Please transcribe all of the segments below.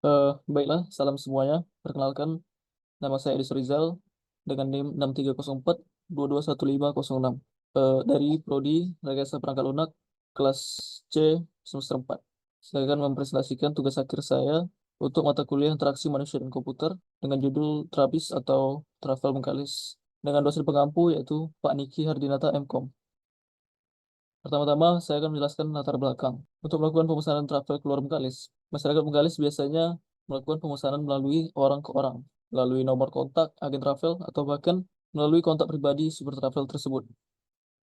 Baiklah, salam semuanya. Perkenalkan, nama saya Edis Rizal dengan NIM 6304221506 dari Prodi Rekayasa Perangkat Lunak kelas C semester 4. Saya akan mempresentasikan tugas akhir saya untuk mata kuliah interaksi manusia dan komputer dengan judul TRAPIS atau Travel Bengkalis dengan dosen pengampu yaitu Pak Niki Hardinata MKOM. Pertama-tama, saya akan menjelaskan latar belakang. Untuk melakukan pemesanan travel keluar Bengkalis, masyarakat Bengkalis biasanya melakukan pemesanan melalui orang ke orang, melalui nomor kontak agen travel, atau bahkan melalui kontak pribadi super travel tersebut.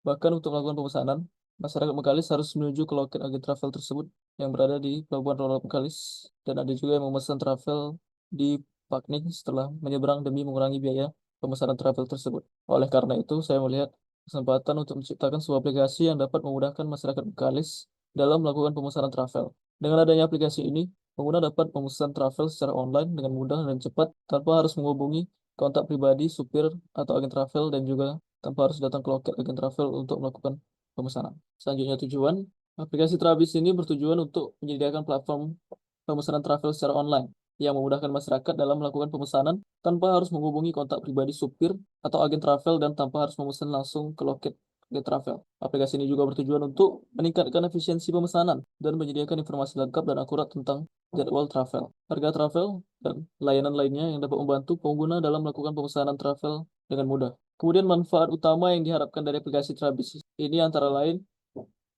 Bahkan untuk melakukan pemesanan, masyarakat Bengkalis harus menuju ke loket agen travel tersebut yang berada di Pelabuhan Roro Bengkalis, dan ada juga yang memesan travel di Pakning setelah menyeberang demi mengurangi biaya pemesanan travel tersebut. Oleh karena itu, saya melihat kesempatan untuk menciptakan sebuah aplikasi yang dapat memudahkan masyarakat Bengkalis dalam melakukan pemesanan travel. Dengan adanya aplikasi ini, pengguna dapat memesan travel secara online dengan mudah dan cepat tanpa harus menghubungi kontak pribadi supir atau agen travel dan juga tanpa harus datang ke loket agen travel untuk melakukan pemesanan. Selanjutnya tujuan, aplikasi Trabis ini bertujuan untuk menyediakan platform pemesanan travel secara online yang memudahkan masyarakat dalam melakukan pemesanan tanpa harus menghubungi kontak pribadi supir atau agen travel dan tanpa harus memesan langsung ke loket agen travel. Aplikasi ini juga bertujuan untuk meningkatkan efisiensi pemesanan dan menyediakan informasi lengkap dan akurat tentang jadwal travel, harga travel, dan layanan lainnya yang dapat membantu pengguna dalam melakukan pemesanan travel dengan mudah. Kemudian manfaat utama yang diharapkan dari aplikasi Trabis ini antara lain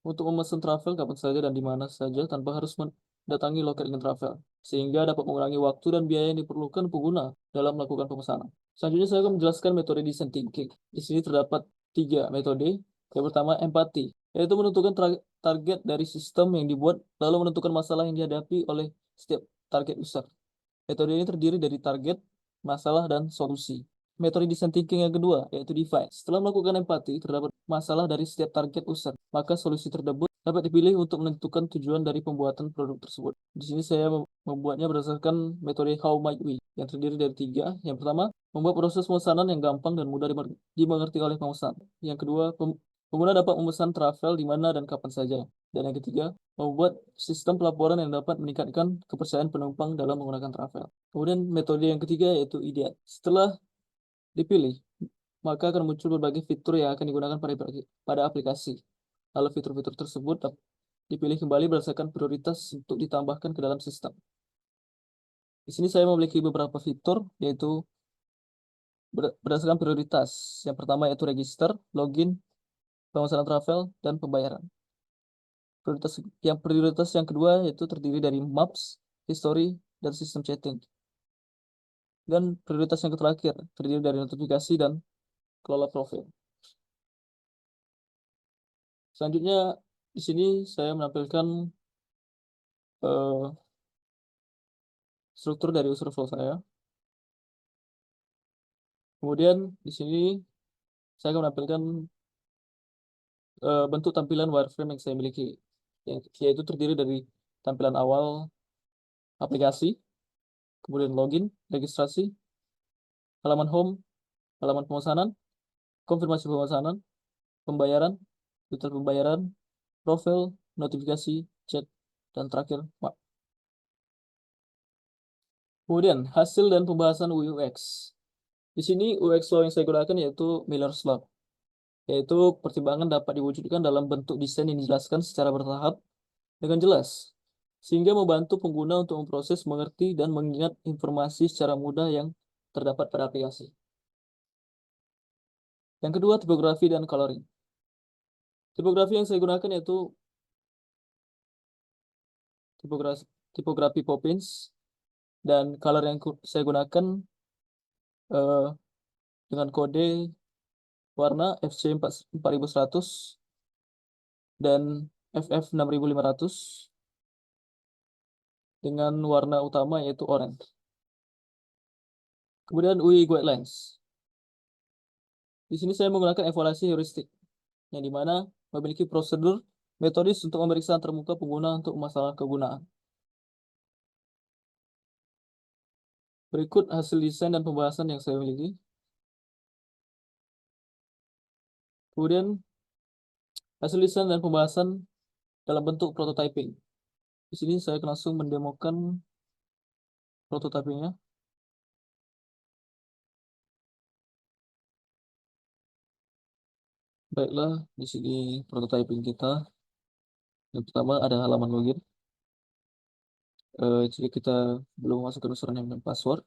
untuk memesan travel kapan saja dan di mana saja tanpa harus mendatangi loket agen travel, sehingga dapat mengurangi waktu dan biaya yang diperlukan pengguna dalam melakukan pemesanan. Selanjutnya saya akan menjelaskan metode design thinking. Di sini terdapat tiga metode. Yang pertama, empati, yaitu menentukan target dari sistem yang dibuat, lalu menentukan masalah yang dihadapi oleh setiap target user. Metode ini terdiri dari target, masalah, dan solusi. Metode design thinking yang kedua, yaitu define. Setelah melakukan empati terhadap masalah dari setiap target user, maka solusi tersebut dapat dipilih untuk menentukan tujuan dari pembuatan produk tersebut. Di sini saya membuatnya berdasarkan metode How Might We, yang terdiri dari tiga. Yang pertama, membuat proses pemesanan yang gampang dan mudah dimengerti oleh pemesan. Yang kedua, pengguna dapat memesan travel di mana dan kapan saja. Dan yang ketiga, membuat sistem pelaporan yang dapat meningkatkan kepercayaan penumpang dalam menggunakan travel. Kemudian metode yang ketiga yaitu ideat. Setelah dipilih, maka akan muncul berbagai fitur yang akan digunakan pada aplikasi. Lalu fitur-fitur tersebut dipilih kembali berdasarkan prioritas untuk ditambahkan ke dalam sistem. Di sini saya memiliki beberapa fitur, yaitu berdasarkan prioritas. Yang pertama yaitu register, login, pemesanan travel, dan pembayaran. Prioritas yang kedua yaitu terdiri dari maps, history, dan sistem chatting. Dan prioritas yang terakhir terdiri dari notifikasi dan kelola profil. Selanjutnya di sini saya menampilkan eh, struktur dari user flow saya. Kemudian di sini saya akan menampilkan bentuk tampilan wireframe yang saya miliki, yaitu terdiri dari tampilan awal aplikasi, kemudian login, registrasi, halaman home, halaman pemesanan, konfirmasi pemesanan, pembayaran, detail pembayaran, profil, notifikasi, chat, dan terakhir map. Kemudian hasil dan pembahasan UX. Di sini UX law yang saya gunakan yaitu Miller's Law, yaitu pertimbangan dapat diwujudkan dalam bentuk desain yang dijelaskan secara bertahap dengan jelas, sehingga membantu pengguna untuk memproses, mengerti, dan mengingat informasi secara mudah yang terdapat pada aplikasi. Yang kedua, tipografi dan coloring. Tipografi yang saya gunakan yaitu tipografi Poppins, dan color yang saya gunakan eh, dengan kode warna FC 4100 dan FF 6500 dengan warna utama yaitu orange. Kemudian UI Guidelines. Di sini saya menggunakan evaluasi heuristik, yang dimana memiliki prosedur metodis untuk memeriksa antarmuka pengguna untuk masalah kegunaan. Berikut hasil desain dan pembahasan yang saya miliki. Kemudian hasil desain dan pembahasan dalam bentuk prototyping. Di sini saya akan langsung mendemokan prototypingnya. Baiklah, di sini prototyping kita. Yang pertama ada halaman login. Jika kita belum masukkan username dan password,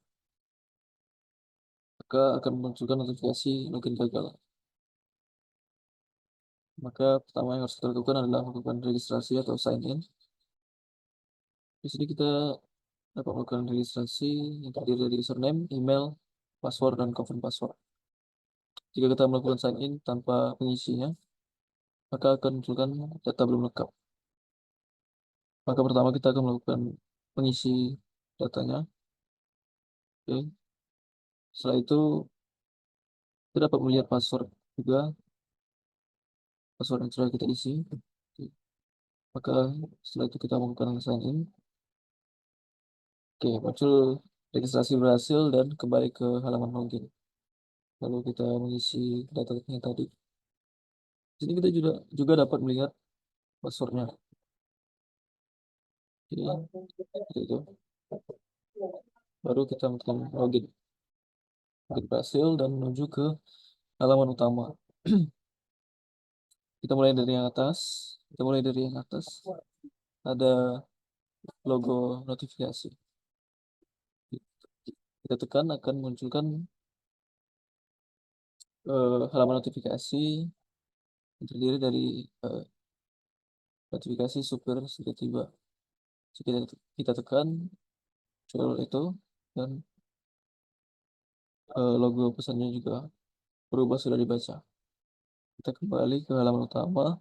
maka akan memunculkan notifikasi login gagal. Maka pertama yang harus kita lakukan adalah melakukan registrasi atau sign in. Di sini kita dapat melakukan registrasi yang terdiri dari username, email, password, dan confirm password. Jika kita melakukan sign in tanpa pengisinya, maka akan munculkan data belum lengkap. Maka pertama kita akan melakukan pengisi datanya. Oke. Setelah itu kita dapat melihat password juga, password yang sudah kita isi. Oke. Maka setelah itu kita melakukan sign in. Oke, muncul registrasi berhasil dan kembali ke halaman login. Lalu kita mengisi datanya tadi. Di sini kita juga dapat melihat passwordnya. Oke, seperti itu. Baru kita melakukan login. Login berhasil dan menuju ke halaman utama. Kita mulai dari yang atas. Kita mulai dari yang atas. Ada logo notifikasi. Kita tekan akan munculkan halaman notifikasi yang terdiri dari eh, notifikasi supir sudah tiba. Jika kita tekan muncul itu dan logo pesannya juga berubah sudah dibaca. Kita kembali ke halaman utama.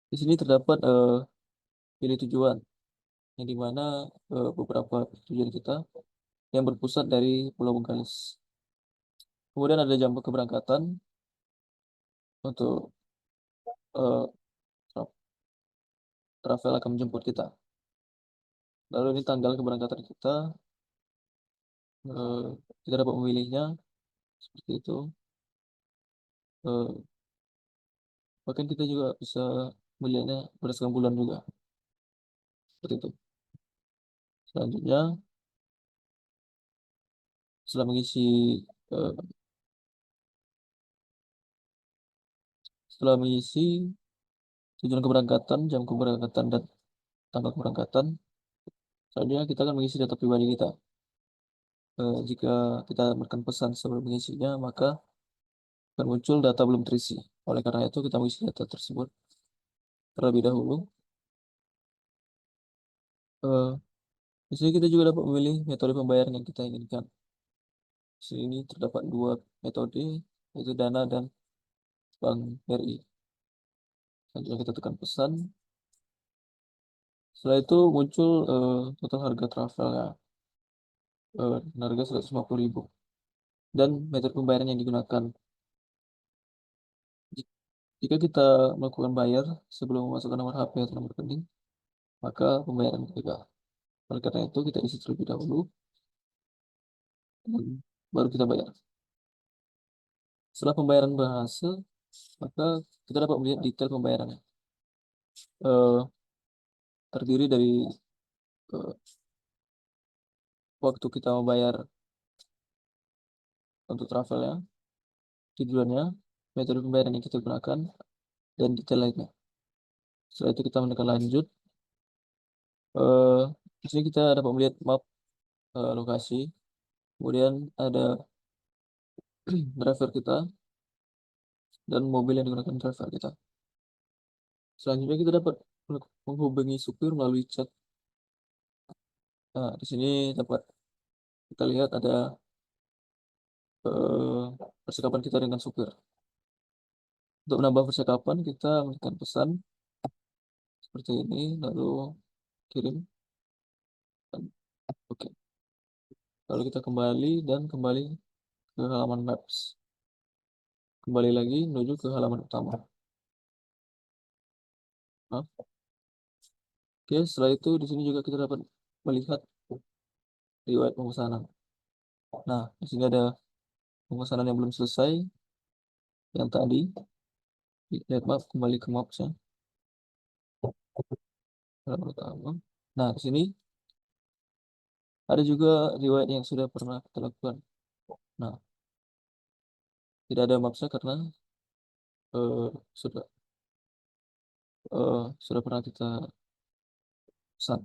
Di sini terdapat pilih tujuan, yang dimana beberapa tujuan kita yang berpusat dari Pulau Bengkalis. Kemudian ada jam keberangkatan untuk eh, tra- travel akan menjemput kita. Lalu ini tanggal keberangkatan kita, eh, kita dapat memilihnya seperti itu. Eh, Bahkan kita juga bisa melihatnya berdasarkan bulan juga, seperti itu. Selanjutnya, setelah mengisi eh, setelah mengisi tujuan keberangkatan, jam keberangkatan, dan tanggal keberangkatan, selanjutnya kita akan mengisi data pribadi kita. Jika kita memberikan pesan sebelum mengisinya, maka akan muncul data belum terisi. Oleh karena itu, kita mengisi data tersebut terlebih dahulu. Eh, di sini kita juga dapat memilih metode pembayaran yang kita inginkan. Di sini terdapat dua metode, yaitu Dana dan Bank BRI. Selanjutnya kita tekan pesan. Setelah itu muncul total harga travelnya, harga 150.000 dan metode pembayaran yang digunakan. Jika kita melakukan bayar sebelum memasukkan nomor HP atau nomor rekening, maka pembayaran gagal. Oleh karena itu, kita isi terlebih dahulu, dan baru kita bayar. Setelah pembayaran berhasil, maka kita dapat melihat detail pembayarannya. Eh, Terdiri dari eh, waktu kita membayar untuk travelnya, tujuannya, metode pembayaran yang kita gunakan, dan detail lainnya. Setelah itu kita menekan lanjut. Eh, di sini kita dapat melihat map lokasi. Kemudian ada driver kita dan mobil yang digunakan driver kita. Selanjutnya kita dapat menghubungi supir melalui chat. Nah, di sini dapat kita lihat ada percakapan kita dengan supir. Untuk menambah percakapan, kita memberikan pesan seperti ini, lalu kirim. Dan, oke. Lalu kita kembali dan kembali ke halaman Maps. Kembali lagi menuju ke halaman utama. Nah, oke, setelah itu di sini juga kita dapat melihat riwayat pemesanan. Nah, di sini ada pemesanan yang belum selesai, yang tadi. Lihat map, kembali ke Maps ya. Halaman utama. Nah, di sini Ada juga riwayat yang sudah pernah kita lakukan. Nah, tidak ada maksa karena eh, sudah sudah pernah kita pesan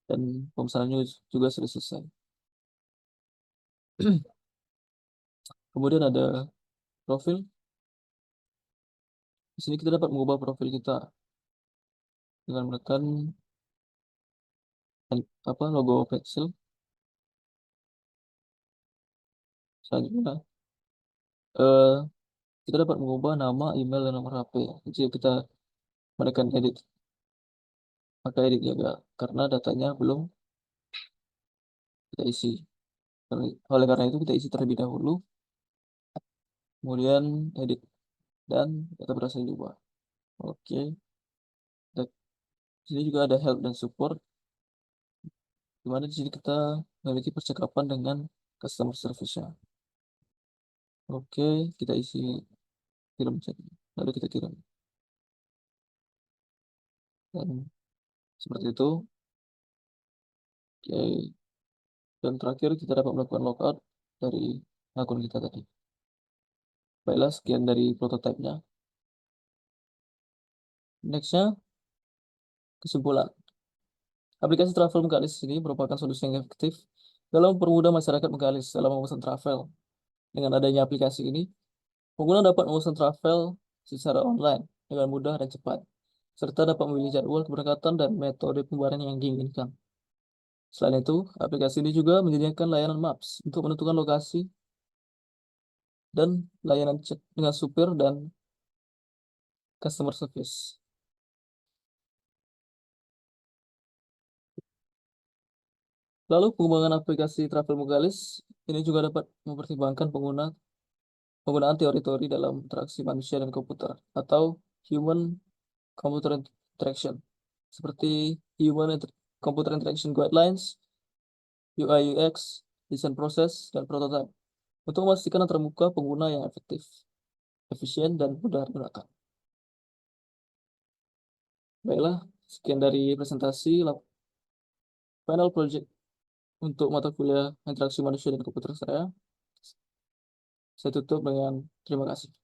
dan pemesanannya juga sudah selesai. Kemudian ada profil. Di sini kita dapat mengubah profil kita dengan menekan logo Pexel. Selanjutnya eh, kita dapat mengubah nama, email, dan nomor HP. Jika kita menekan edit, maka edit juga karena datanya belum kita isi. Oleh karena itu kita isi terlebih dahulu, kemudian edit dan data berhasil diubah. Oke, di sini juga ada help dan support, di mana di sini kita memiliki percakapan dengan customer service-nya. Oke, kita isi kirim chat, lalu kita kirim. Dan seperti itu. Oke, dan terakhir kita dapat melakukan logout dari akun kita tadi. Baiklah, sekian dari prototipenya. Nextnya, kesimpulan. Aplikasi Travel Menggalis ini merupakan solusi yang efektif dalam mempermudah masyarakat menggalis dalam memesan travel. Dengan adanya aplikasi ini, pengguna dapat memesan travel secara online dengan mudah dan cepat, serta dapat memilih jadwal keberangkatan dan metode pembayaran yang diinginkan. Selain itu, aplikasi ini juga menyediakan layanan Maps untuk menentukan lokasi dan layanan chat dengan supir dan customer service. Lalu pengembangan aplikasi Travel Mugalis ini juga dapat mempertimbangkan penggunaan teori-teori dalam interaksi manusia dan komputer atau human computer interaction seperti computer interaction guidelines, UI UX, design process, dan prototype untuk memastikan antarmuka pengguna yang efektif, efisien, dan mudah digunakan. Baiklah, sekian dari presentasi final project untuk mata kuliah interaksi manusia dan komputer saya. Saya tutup dengan terima kasih.